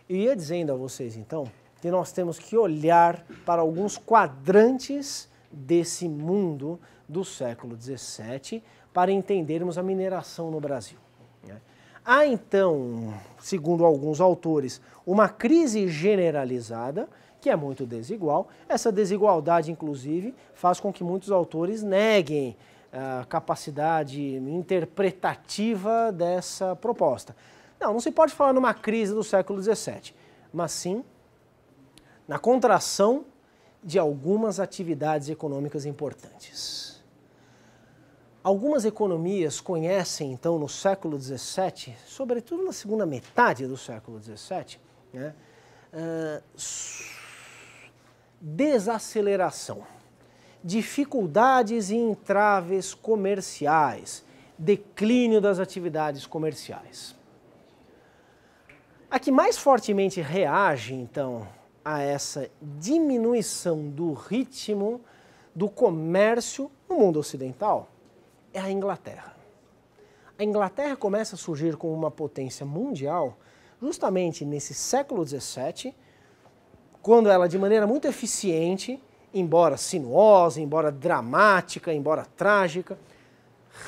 Eu ia dizendo a vocês, então, que nós temos que olhar para alguns quadrantes desse mundo do século XVII para entendermos a mineração no Brasil. Há, então, segundo alguns autores, uma crise generalizada, que é muito desigual. Essa desigualdade, inclusive, faz com que muitos autores neguem a capacidade interpretativa dessa proposta. Não se pode falar numa crise do século XVII, mas sim na contração de algumas atividades econômicas importantes. Algumas economias conhecem, então, no século XVII, sobretudo na segunda metade do século XVII, desaceleração, dificuldades e entraves comerciais, declínio das atividades comerciais. A que mais fortemente reage, então, a essa diminuição do ritmo do comércio no mundo ocidental é a Inglaterra. A Inglaterra começa a surgir como uma potência mundial justamente nesse século XVII, quando ela, de maneira muito eficiente, embora sinuosa, embora dramática, embora trágica,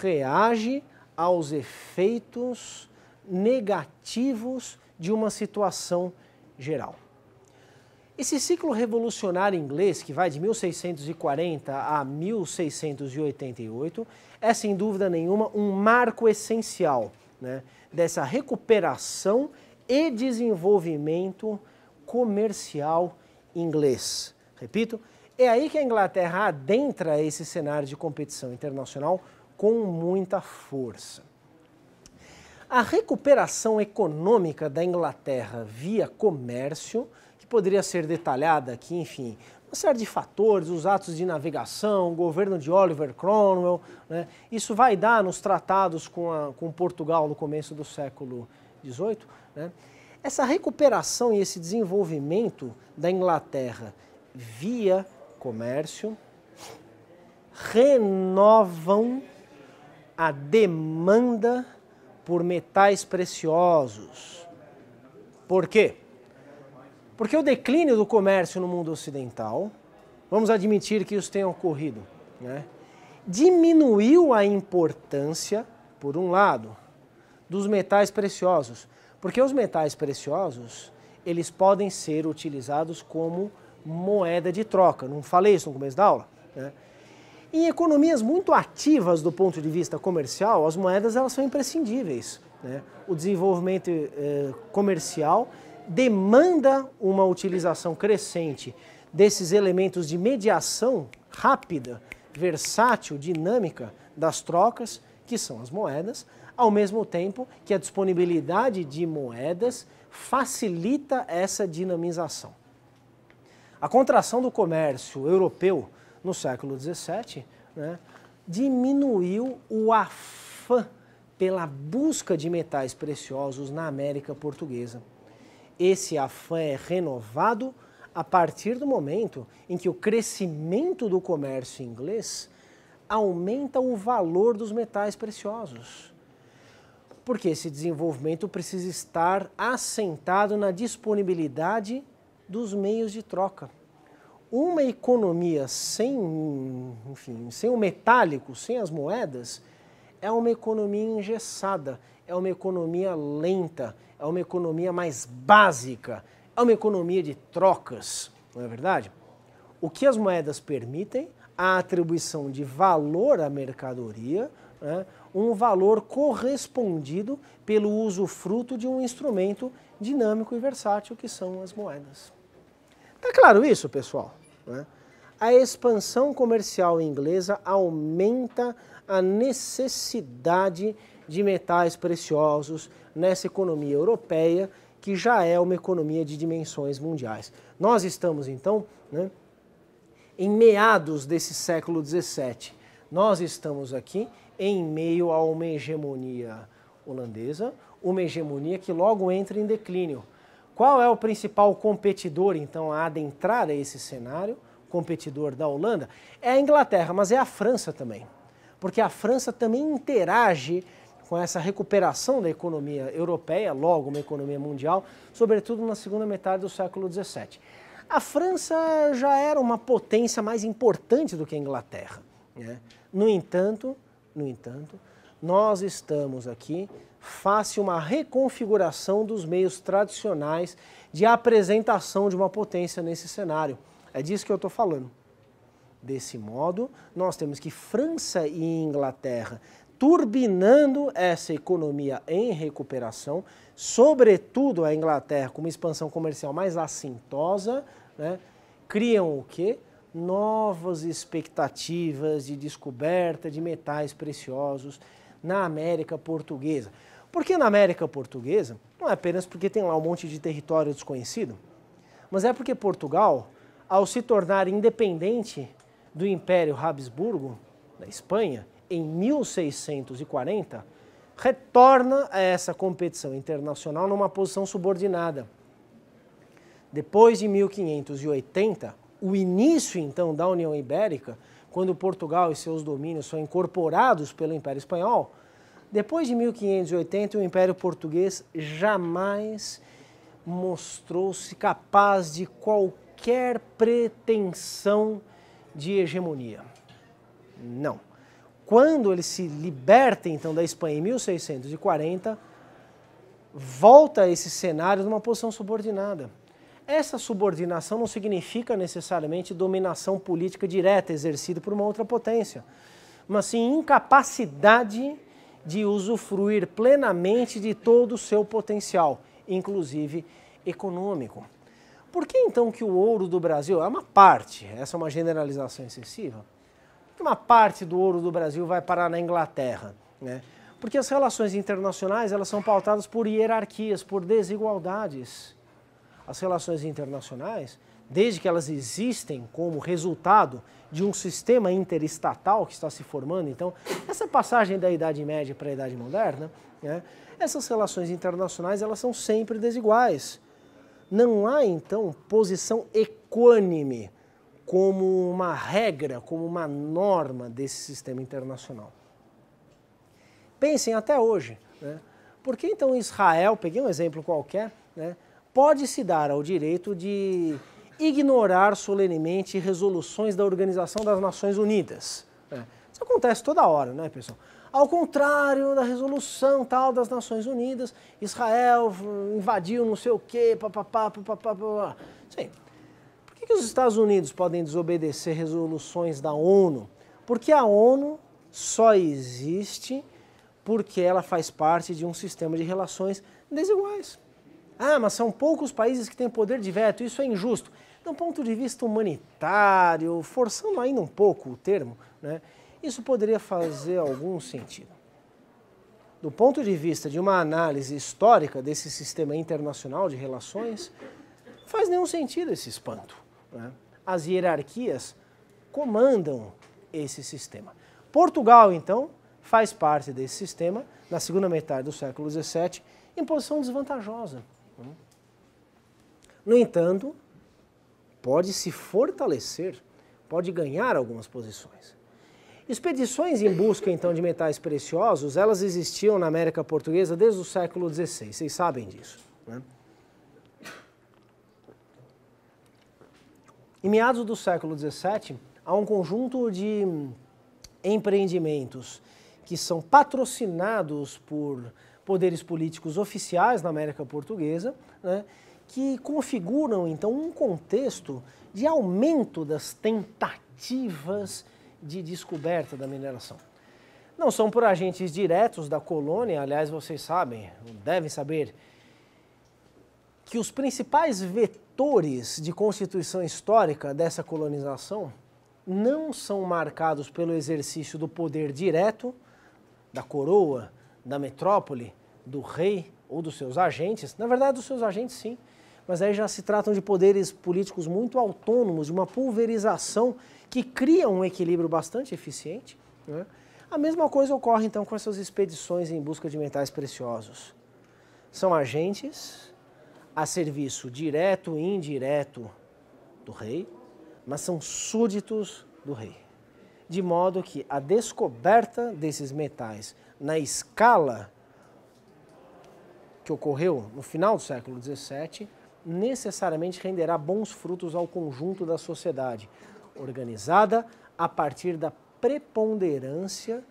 reage aos efeitos negativos de uma situação geral. Esse ciclo revolucionário inglês, que vai de 1640 a 1688, é sem dúvida nenhuma um marco essencial, dessa recuperação e desenvolvimento comercial inglês. Repito, é aí que a Inglaterra adentra esse cenário de competição internacional com muita força. A recuperação econômica da Inglaterra via comércio, que poderia ser detalhada aqui, enfim, uma série de fatores, os atos de navegação, o governo de Oliver Cromwell, isso vai dar nos tratados com Portugal no começo do século XVIII. Essa recuperação e esse desenvolvimento da Inglaterra via comércio renovam a demanda por metais preciosos. Por quê? Porque o declínio do comércio no mundo ocidental, vamos admitir que isso tenha ocorrido, diminuiu a importância, por um lado, dos metais preciosos. Porque os metais preciosos, eles podem ser utilizados como moeda de troca. Não falei isso no começo da aula? Em economias muito ativas do ponto de vista comercial, as moedas elas são imprescindíveis. O desenvolvimento comercial demanda uma utilização crescente desses elementos de mediação rápida, versátil, dinâmica das trocas, que são as moedas, ao mesmo tempo que a disponibilidade de moedas facilita essa dinamização. A contração do comércio europeu no século XVII, diminuiu o afã pela busca de metais preciosos na América Portuguesa. Esse afã é renovado a partir do momento em que o crescimento do comércio inglês aumenta o valor dos metais preciosos. Porque esse desenvolvimento precisa estar assentado na disponibilidade dos meios de troca. Uma economia sem o metálico, sem as moedas, é uma economia engessada, é uma economia lenta, é uma economia mais básica, é uma economia de trocas, não é verdade? O que as moedas permitem? A atribuição de valor à mercadoria, um valor correspondido pelo usufruto de um instrumento dinâmico e versátil que são as moedas. Tá claro isso, pessoal? A expansão comercial inglesa aumenta a necessidade de metais preciosos nessa economia europeia, que já é uma economia de dimensões mundiais. Nós estamos, então, em meados desse século XVII. Nós estamos aqui em meio a uma hegemonia holandesa, uma hegemonia que logo entra em declínio. Qual é o principal competidor, então, a adentrar a esse cenário, competidor da Holanda? É a Inglaterra, mas é a França também. Porque a França também interage com essa recuperação da economia europeia, logo uma economia mundial, sobretudo na segunda metade do século XVII. A França já era uma potência mais importante do que a Inglaterra, né? No entanto, nós estamos aqui face a uma reconfiguração dos meios tradicionais de apresentação de uma potência nesse cenário. É disso que eu estou falando. Desse modo, nós temos que França e Inglaterra turbinando essa economia em recuperação, sobretudo a Inglaterra com uma expansão comercial mais assintosa, né, criam o quê? Novas expectativas de descoberta de metais preciosos na América Portuguesa. Por que na América Portuguesa? Não é apenas porque tem lá um monte de território desconhecido, mas é porque Portugal, ao se tornar independente do Império Habsburgo, da Espanha, em 1640, retorna a essa competição internacional numa posição subordinada. Depois de 1580, o início então da União Ibérica, quando Portugal e seus domínios são incorporados pelo Império Espanhol, depois de 1580 o Império Português jamais mostrou-se capaz de qualquer pretensão de hegemonia. Não. Quando ele se liberta então da Espanha em 1640, volta a esse cenário numa posição subordinada. Essa subordinação não significa necessariamente dominação política direta exercida por uma outra potência, mas sim incapacidade de usufruir plenamente de todo o seu potencial, inclusive econômico. Por que então que o ouro do Brasil é uma parte, essa é uma generalização excessiva? Uma parte do ouro do Brasil vai parar na Inglaterra, né? Porque as relações internacionais elas são pautadas por hierarquias, por desigualdades. As relações internacionais, desde que elas existem como resultado de um sistema interestatal que está se formando, então, essa passagem da Idade Média para a Idade Moderna, né, essas relações internacionais elas são sempre desiguais. Não há, então, posição equânime como uma regra, como uma norma desse sistema internacional. Pensem até hoje, né? Por que então Israel, peguei um exemplo qualquer, né, pode se dar ao direito de ignorar solenemente resoluções da Organização das Nações Unidas? Né? Isso acontece toda hora, né, pessoal? Ao contrário da resolução tal das Nações Unidas, Israel invadiu não sei o quê, papapá. Sim. Por que os Estados Unidos podem desobedecer resoluções da ONU? Porque a ONU só existe porque ela faz parte de um sistema de relações desiguais. Ah, mas são poucos países que têm poder de veto, isso é injusto. Do ponto de vista humanitário, forçando ainda um pouco o termo, né, isso poderia fazer algum sentido. Do ponto de vista de uma análise histórica desse sistema internacional de relações, não faz nenhum sentido esse espanto, né? As hierarquias comandam esse sistema. Portugal, então, faz parte desse sistema, na segunda metade do século XVII, em posição desvantajosa. No entanto, pode se fortalecer, pode ganhar algumas posições. Expedições em busca, então, de metais preciosos, elas existiam na América Portuguesa desde o século XVI, vocês sabem disso, né? Em meados do século XVII, há um conjunto de empreendimentos que são patrocinados por poderes políticos oficiais na América Portuguesa, né, que configuram, então, um contexto de aumento das tentativas de descoberta da mineração. Não são por agentes diretos da colônia, aliás, vocês sabem, devem saber, que os principais vetores de constituição histórica dessa colonização não são marcados pelo exercício do poder direto da coroa, da metrópole, do rei ou dos seus agentes. Na verdade, dos seus agentes, sim, mas aí já se tratam de poderes políticos muito autônomos, de uma pulverização que cria um equilíbrio bastante eficiente, né? A mesma coisa ocorre, então, com essas expedições em busca de metais preciosos. São agentes a serviço direto e indireto do rei, mas são súditos do rei. De modo que a descoberta desses metais na escala que ocorreu no final do século XVII necessariamente renderá bons frutos ao conjunto da sociedade, organizada a partir da preponderância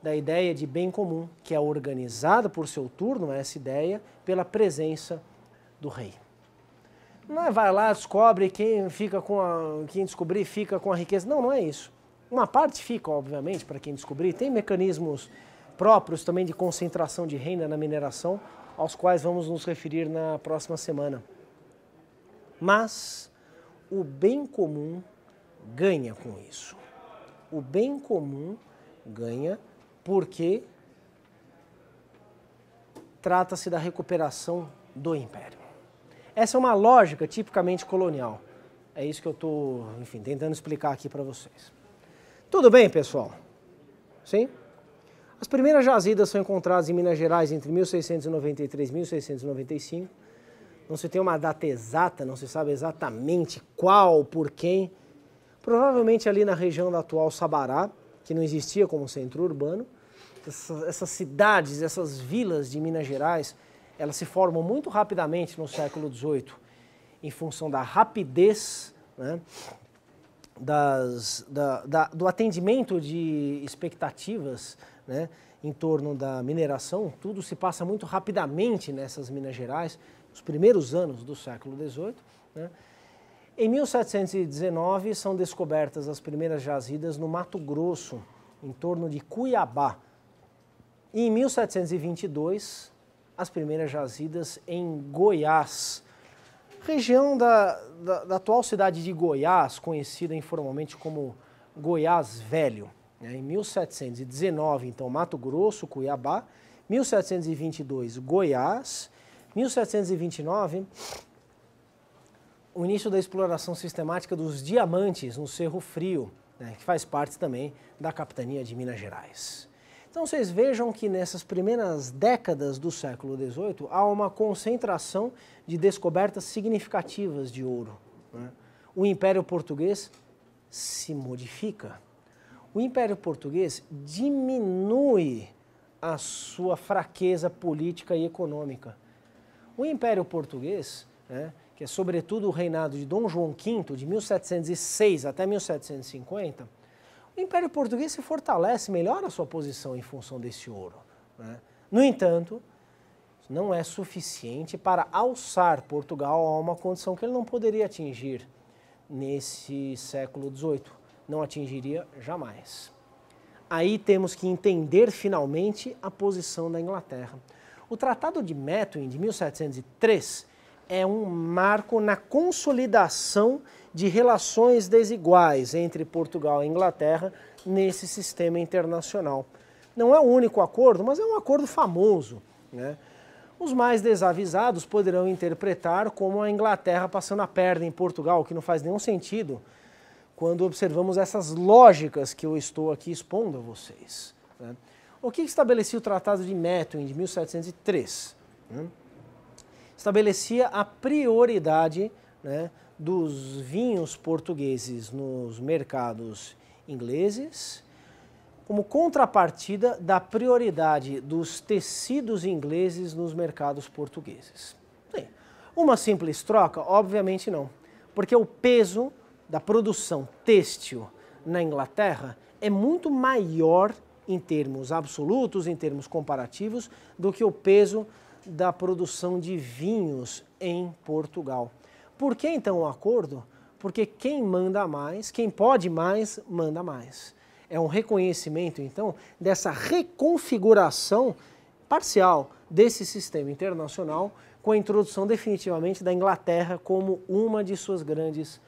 da ideia de bem comum, que é organizada por seu turno, essa ideia, pela presença do rei. Não é vai lá, descobre, quem descobrir fica com a riqueza. Não, não é isso. Uma parte fica, obviamente, para quem descobrir. Tem mecanismos próprios também de concentração de renda na mineração, aos quais vamos nos referir na próxima semana. Mas o bem comum ganha com isso. O bem comum ganha porque trata-se da recuperação do império. Essa é uma lógica tipicamente colonial. É isso que eu estou, tentando explicar aqui para vocês. Tudo bem, pessoal? Sim? As primeiras jazidas são encontradas em Minas Gerais entre 1693 e 1695. Não se tem uma data exata, não se sabe exatamente qual, por quem. Provavelmente ali na região da atual Sabará, que não existia como centro urbano. Essas cidades, essas vilas de Minas Gerais, elas se formam muito rapidamente no século XVIII, em função da rapidez, né, do atendimento de expectativas, né, em torno da mineração. Tudo se passa muito rapidamente nessas Minas Gerais, nos primeiros anos do século XVIII. Né. Em 1719 são descobertas as primeiras jazidas no Mato Grosso, em torno de Cuiabá. E em 1722, as primeiras jazidas em Goiás, região da atual cidade de Goiás, conhecida informalmente como Goiás Velho. Em 1719, então, Mato Grosso, Cuiabá. 1722, Goiás. 1729, o início da exploração sistemática dos diamantes no Cerro Frio, né, que faz parte também da capitania de Minas Gerais. Então vocês vejam que nessas primeiras décadas do século XVIII há uma concentração de descobertas significativas de ouro. Né? O Império Português se modifica. O Império Português diminui a sua fraqueza política e econômica. O Império Português, né, que é sobretudo o reinado de Dom João V, de 1706 até 1750, o Império Português se fortalece, melhora a sua posição em função desse ouro. Né? No entanto, não é suficiente para alçar Portugal a uma condição que ele não poderia atingir nesse século XVIII. Não atingiria jamais. Aí temos que entender finalmente a posição da Inglaterra. O Tratado de Methuen, de 1703, é um marco na consolidação de relações desiguais entre Portugal e Inglaterra nesse sistema internacional. Não é o único acordo, mas é um acordo famoso. Né? Os mais desavisados poderão interpretar como a Inglaterra passando a perna em Portugal, o que não faz nenhum sentido quando observamos essas lógicas que eu estou aqui expondo a vocês. Né? O que estabelecia o Tratado de Methuen, de 1703? Estabelecia a prioridade, né, dos vinhos portugueses nos mercados ingleses, como contrapartida da prioridade dos tecidos ingleses nos mercados portugueses. Bem, uma simples troca? Obviamente não, porque o peso da produção têxtil na Inglaterra é muito maior em termos absolutos, em termos comparativos, do que o peso da produção de vinhos em Portugal. Por que então o acordo? Porque quem manda mais, quem pode mais, manda mais. É um reconhecimento, então, dessa reconfiguração parcial desse sistema internacional, com a introdução definitivamente da Inglaterra como uma de suas grandes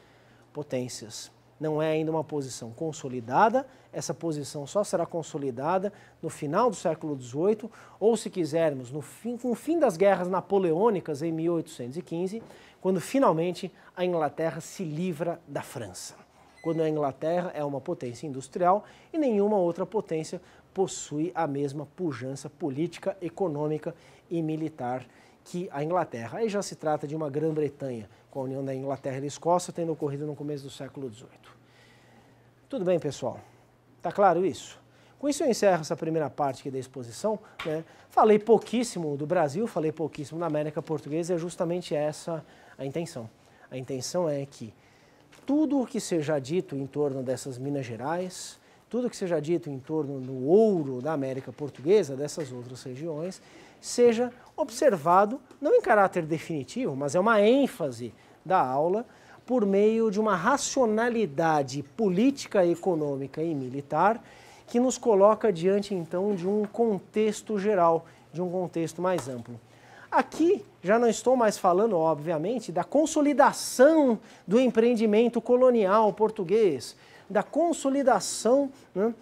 potências. Não é ainda uma posição consolidada, essa posição só será consolidada no final do século XVIII, ou se quisermos, no fim das guerras napoleônicas em 1815, quando finalmente a Inglaterra se livra da França. Quando a Inglaterra é uma potência industrial e nenhuma outra potência possui a mesma pujança política, econômica e militar que a Inglaterra. Aí já se trata de uma Grã-Bretanha, com a união da Inglaterra e da Escócia, tendo ocorrido no começo do século XVIII. Tudo bem, pessoal? Tá claro isso? Com isso eu encerro essa primeira parte aqui da exposição, né? Falei pouquíssimo do Brasil, falei pouquíssimo da América Portuguesa, e é justamente essa a intenção. A intenção é que tudo o que seja dito em torno dessas Minas Gerais, tudo o que seja dito em torno do ouro da América Portuguesa, dessas outras regiões, seja observado, não em caráter definitivo, mas é uma ênfase da aula, por meio de uma racionalidade política, econômica e militar, que nos coloca diante, então, de um contexto geral, de um contexto mais amplo. Aqui, já não estou mais falando, obviamente, da consolidação do empreendimento colonial português, da consolidação, né,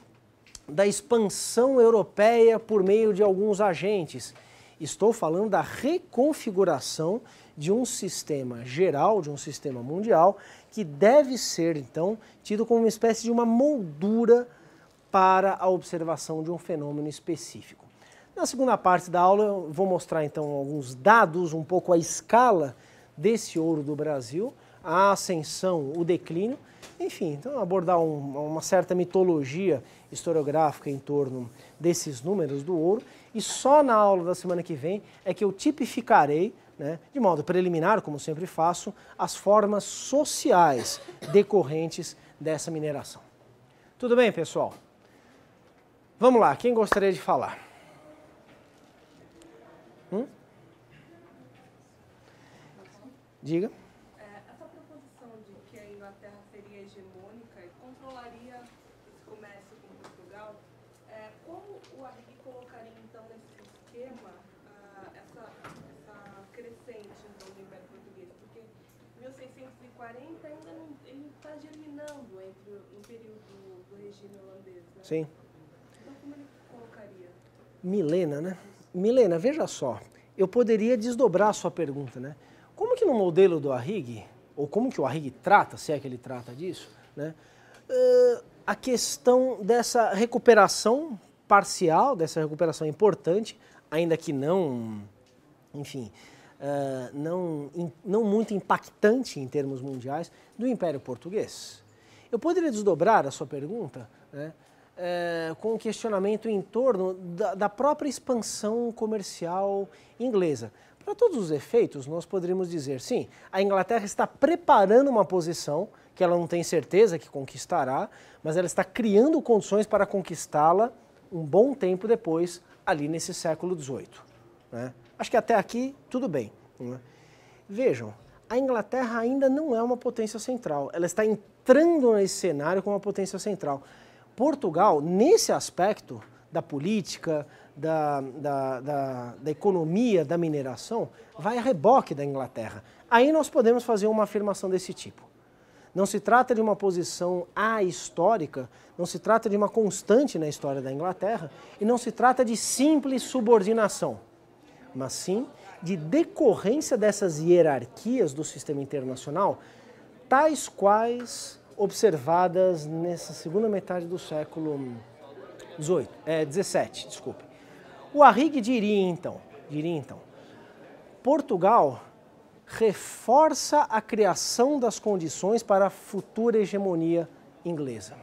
da expansão europeia por meio de alguns agentes. Estou falando da reconfiguração de um sistema geral, de um sistema mundial, que deve ser, então, tido como uma espécie de uma moldura para a observação de um fenômeno específico. Na segunda parte da aula eu vou mostrar então alguns dados, um pouco a escala desse ouro do Brasil, a ascensão, o declínio, enfim, então abordar uma certa mitologia historiográfica em torno desses números do ouro, e só na aula da semana que vem é que eu tipificarei, né, de modo preliminar, como sempre faço, as formas sociais decorrentes dessa mineração. Tudo bem, pessoal? Vamos lá, quem gostaria de falar? Diga. Essa proposição de que a Inglaterra seria hegemônica e controlaria esse comércio com Portugal, como o Arrighi colocaria então nesse esquema essa crescente então, do Império Português? Porque 1640 ainda ele está germinando no período do regime holandês, né? Sim. Então como ele colocaria? Milena, né? Milena, veja só, eu poderia desdobrar a sua pergunta, né? Como que no modelo do Arrighi, ou como que o Arrighi trata, se é que ele trata disso, né? A questão dessa recuperação parcial, dessa recuperação importante, ainda que não, enfim, não muito impactante em termos mundiais, do Império Português. Eu poderia desdobrar a sua pergunta, né, com um questionamento em torno da própria expansão comercial inglesa. Para todos os efeitos, nós poderíamos dizer, sim, a Inglaterra está preparando uma posição que ela não tem certeza que conquistará, mas ela está criando condições para conquistá-la um bom tempo depois, ali nesse século XVIII. Né? Acho que até aqui tudo bem. Né? Vejam, a Inglaterra ainda não é uma potência central, ela está entrando nesse cenário como uma potência central. Portugal, nesse aspecto da política, da economia, da mineração, vai a reboque da Inglaterra. Aí nós podemos fazer uma afirmação desse tipo. Não se trata de uma posição ahistórica, não se trata de uma constante na história da Inglaterra, e não se trata de simples subordinação, mas sim de decorrência dessas hierarquias do sistema internacional, tais quais observadas nessa segunda metade do século XVII, desculpe. O Arrighi diria então, Portugal reforça a criação das condições para a futura hegemonia inglesa.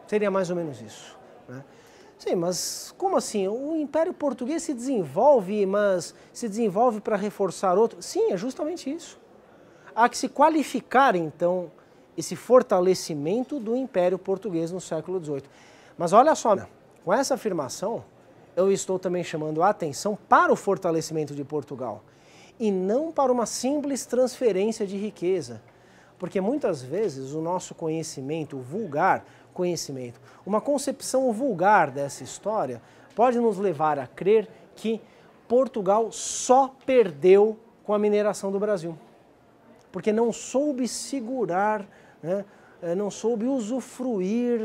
Seria mais ou menos isso. Né? Sim, mas como assim? O Império Português se desenvolve, mas se desenvolve para reforçar outro? Sim, é justamente isso. Há que se qualificar, então, esse fortalecimento do Império Português no século XVIII. Mas olha só, com essa afirmação, eu estou também chamando a atenção para o fortalecimento de Portugal e não para uma simples transferência de riqueza. Porque muitas vezes o nosso conhecimento, o vulgar conhecimento, uma concepção vulgar dessa história pode nos levar a crer que Portugal só perdeu com a mineração do Brasil. Porque não soube segurar, né, não soube usufruir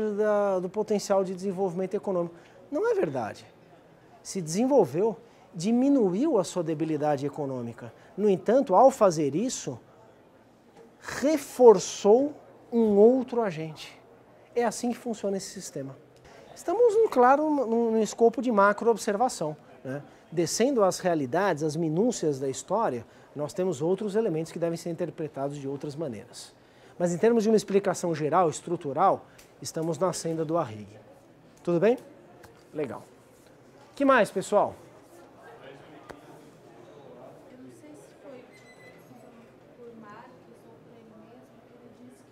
do potencial de desenvolvimento econômico. Não é verdade. Se desenvolveu, diminuiu a sua debilidade econômica. No entanto, ao fazer isso, reforçou um outro agente. É assim que funciona esse sistema. Estamos, claro, no escopo de macro-observação, né? descendo às realidades, às minúcias da história, nós temos outros elementos que devem ser interpretados de outras maneiras. Mas em termos de uma explicação geral, estrutural, estamos na senda do Arrighi. Tudo bem? Legal. O que mais, pessoal? Eu não sei se foi por Marx ou por ele mesmo, que ele disse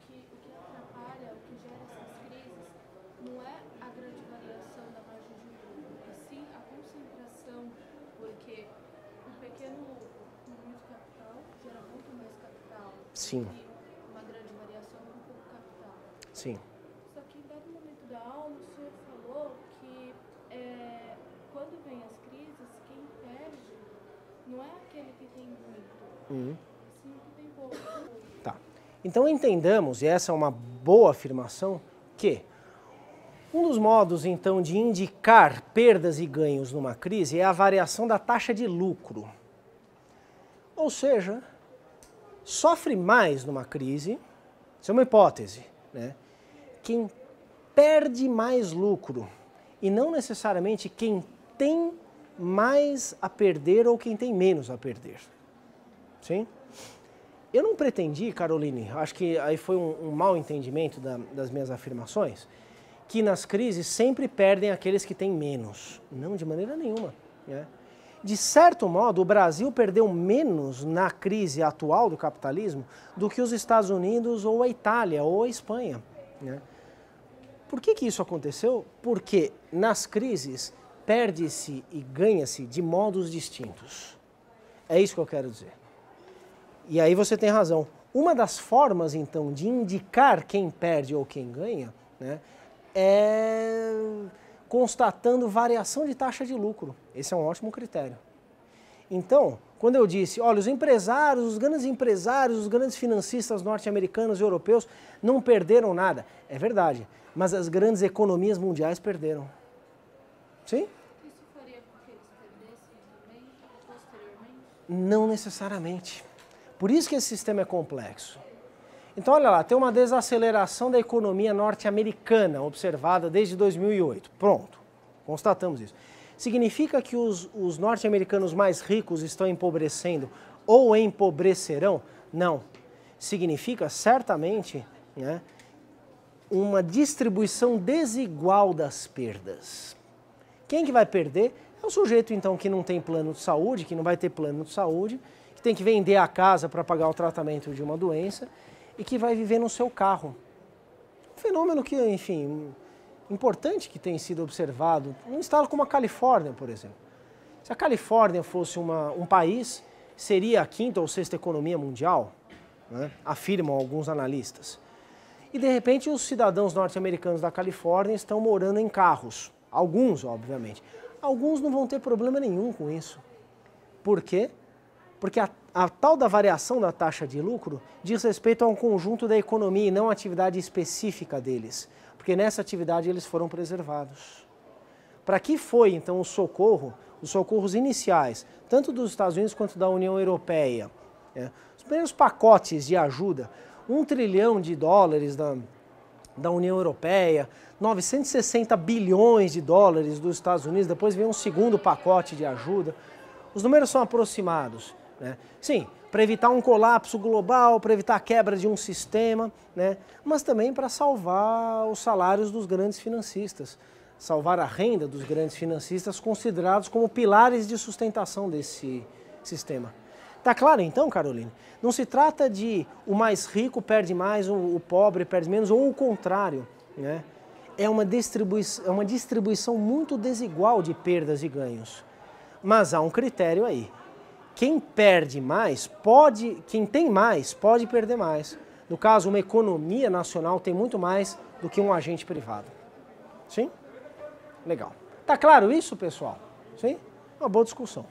que o que atrapalha, o que gera essas crises, não é a grande variação da margem de lucro, e sim a concentração, porque um pequeno lucro com muito capital gera muito mais capital. Sim. E uma grande variação com pouco capital. Sim. Só que em dado momento da aula, o senhor falou que quando vem as crises, quem perde não é aquele que tem muito, sim o que tem pouco. Tá. Então entendamos, e essa é uma boa afirmação, que um dos modos então de indicar perdas e ganhos numa crise é a variação da taxa de lucro. Ou seja, sofre mais numa crise, isso é uma hipótese, né? Quem perde mais lucro e não necessariamente quem tem mais a perder ou quem tem menos a perder. Sim? Eu não pretendi, Caroline, acho que aí foi um mau entendimento das minhas afirmações, que nas crises sempre perdem aqueles que têm menos. Não, de maneira nenhuma, né? De certo modo, o Brasil perdeu menos na crise atual do capitalismo do que os Estados Unidos ou a Itália ou a Espanha, né? Por que isso aconteceu? Porque nas crises perde-se e ganha-se de modos distintos. É isso que eu quero dizer. E aí você tem razão. Uma das formas, então, de indicar quem perde ou quem ganha, né, é constatando variação de taxa de lucro. Esse é um ótimo critério. Então, quando eu disse, olha, os empresários, os grandes financistas norte-americanos e europeus não perderam nada. É verdade, mas as grandes economias mundiais perderam. Sim? Isso faria com que eles perdessem também, posteriormente? Não necessariamente. Por isso que esse sistema é complexo. Então, olha lá, tem uma desaceleração da economia norte-americana observada desde 2008. Pronto, constatamos isso. Significa que os norte-americanos mais ricos estão empobrecendo ou empobrecerão? Não. Significa, certamente, né, uma distribuição desigual das perdas. Quem que vai perder? É o sujeito, então, que não tem plano de saúde, que não vai ter plano de saúde, que tem que vender a casa para pagar o tratamento de uma doença e que vai viver no seu carro. Um fenômeno que, enfim, importante que tem sido observado num estado como a Califórnia, por exemplo. Se a Califórnia fosse um país, seria a quinta ou sexta economia mundial, né, afirmam alguns analistas. E, de repente, os cidadãos norte-americanos da Califórnia estão morando em carros. Alguns, obviamente. Alguns não vão ter problema nenhum com isso. Por quê? Porque a tal da variação da taxa de lucro diz respeito a um conjunto da economia e não à atividade específica deles. Porque nessa atividade eles foram preservados. Para que foi, então, o socorro, os socorros iniciais, tanto dos Estados Unidos quanto da União Europeia? Né? Os primeiros pacotes de ajuda, $1 trilhão da União Europeia, 960 bilhões de dólares dos Estados Unidos, depois veio um segundo pacote de ajuda. Os números são aproximados, né? Sim, para evitar um colapso global, para evitar a quebra de um sistema, né? Mas também para salvar os salários dos grandes financistas, salvar a renda dos grandes financistas considerados como pilares de sustentação desse sistema. Tá claro então, Caroline? Não se trata de o mais rico perde mais, o pobre perde menos, ou o contrário, né? É uma distribuição muito desigual de perdas e ganhos. Mas há um critério aí. Quem perde mais quem tem mais pode perder mais. No caso, uma economia nacional tem muito mais do que um agente privado. Sim? Legal. Tá claro isso, pessoal? Sim? Uma boa discussão.